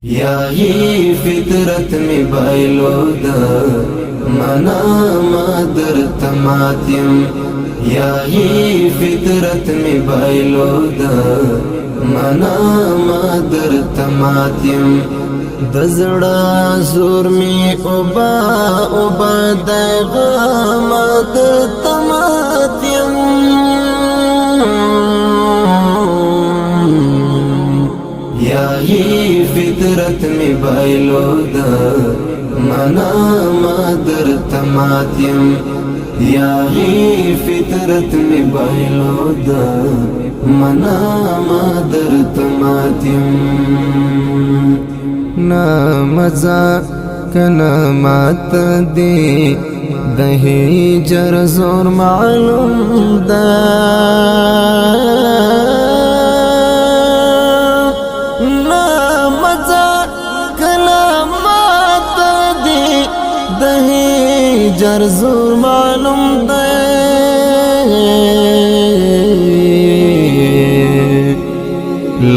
یاهی فطرت می بایلود منا مادر تماتیم یاهی فطرت می بایلود منا مادر تماتیم دزڑا زور می اوبا دائغا مادر تماتیم یاهی فطرت می بایلود منا مادر تماتیم یاهی فطرت می بایلود منا مادر تماتیم نا مزا کنا مات دی دہی جر زور معلوم دا जर जोर मालूम दे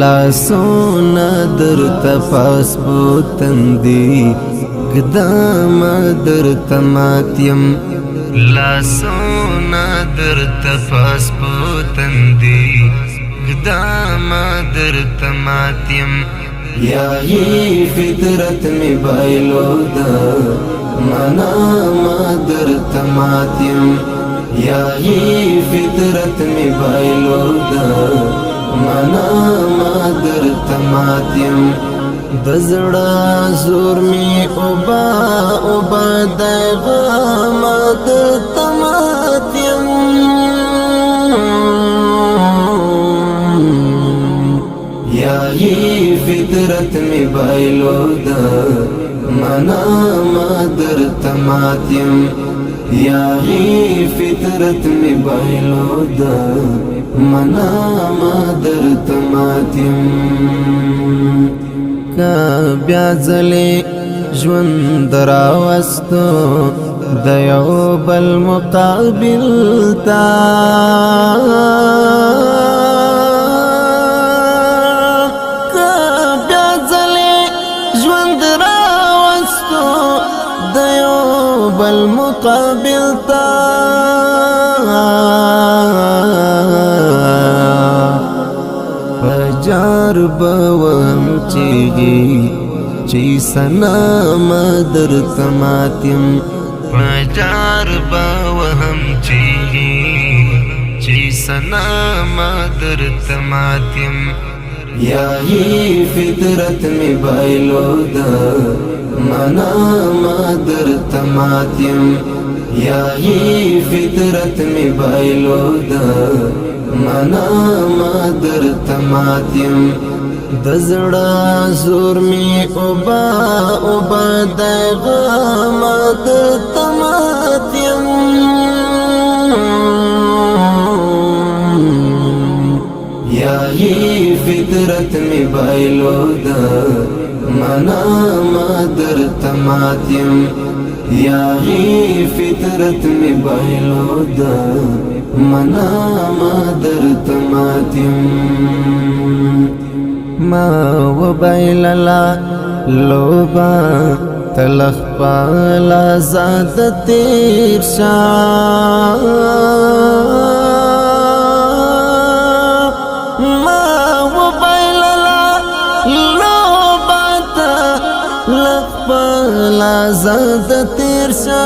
लासोना दर तपास बोतंदी गदाम दर तमात्यम लासोना दर तपास बोतंदी गदाम दर तमात्यम याही फितरत में बायलोदा मना मादर तमात्यम याही फितरत में बायलोदा मना मादर तमात्यम दजड़ा जोर में ओबा दैगा मादर तमात्यम याही फितरत में बायलोदा मना मादर तमात्यम याही फितरत में बायलोद मना मादर तमात्यम का ब्याजले ژوند راوستو د یو بل مقابل تا بالمقابل تا فجار بوهم چیگی چی سنا مادر تماتیم فجار بوهم چیگی چی سنا مادر تماتیم یاهی فطرت می بایلودا मना मादर तमात्यम याही फितरत में बायलोद मना मादर तमात्यम दजड़ा जोर में ओबा दैगा मादर तमात्यम याही फितरत में बायलोद मना मादर तमात्यम याही फितरत में बायलोद मना मादर तमात्यम मा वबायलला लोबा तलख पाला ज़ाद तीरशा زاد تیرشا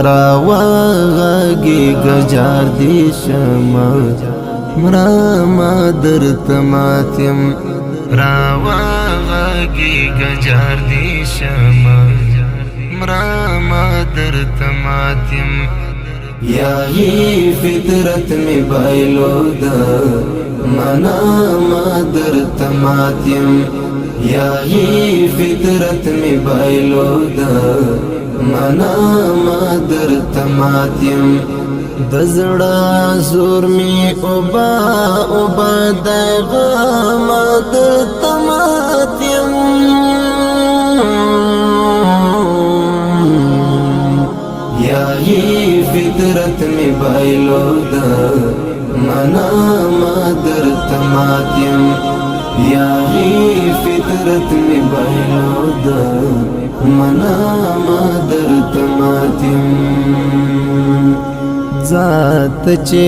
راواغی گجار دی شما مرا مادر تماتیم راواغی گجار دی شما مرا مادر تماتیم یاهی فطرت میں بایلودا मना मादर तमात्यम याही फितरत में बायलोद मना मादर तमात्यम दजड़ा जोर में ओबा दैगा मादर तमात्यम याही फितरत में बायलोद मना मादर तमात्यम याही फितरत में बायलोद मना मादर तमात्यम जात चे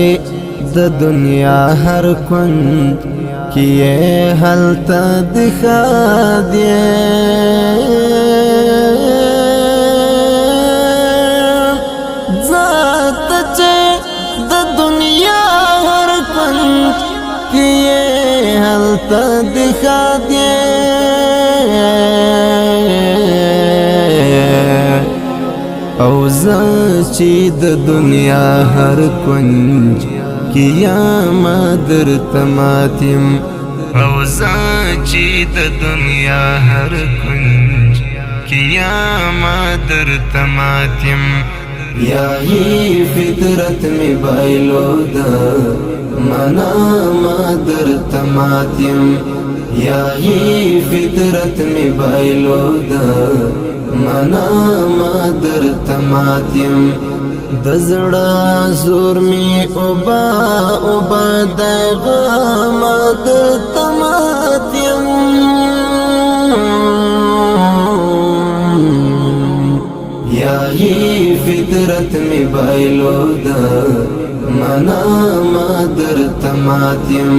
द दुनिया हर कुंज किए हलता दिखा दिए जात चे द दुनिया हर कुंज किए हलता दिखा दिए औज़ाची द दुनिया हर कुंज किया मादर तमातिम औज़ाची द दुनिया हर कुंज किया मादर तमातिम याही फितरत में बायलोद मना मादर तमातिम याही फितरत में बायलोद मना मादर तमातिम दजड़ा जोर में उबा उबा देगा मादर तमातिम याही फितरत में बायलोद मना मादर तमातिम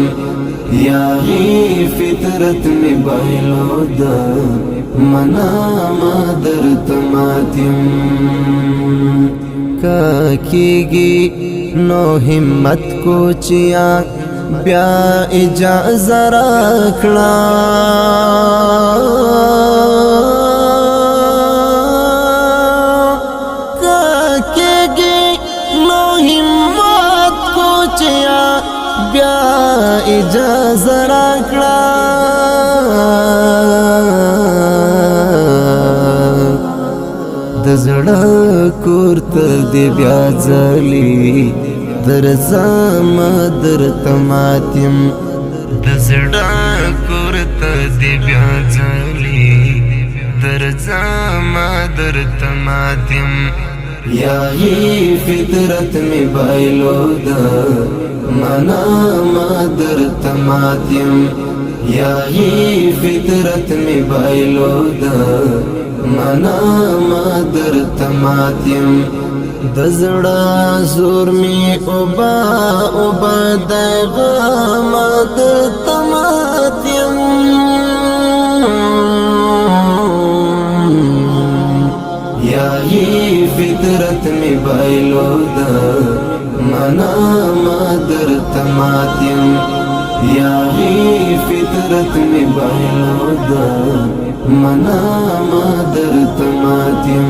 याही फितरत में बायलोद मना मादर तमातिम काकीगी नो हिम्मत को चिया ब्या इजाज़रा खड़ा काकीगी नो हिम्मत को चिया ब्या इजाज़रा खड़ा दजड़ा कुर्त दे ब्याजली दरजा मादर तमातिम दजड़ा कुर्त दे ब्याजली दरजा मादर तमातिम याही फितरत में बायलोद मना मादर तमातिम याही फितरत में बायलोद मना मादर तमातिम दजड़ा जोर में उबा उबा देगा मादर तमातिम याही फितरत में बायलोद मना मादर तमातिम याही फितरत में बायलोद मना मादर तमातिम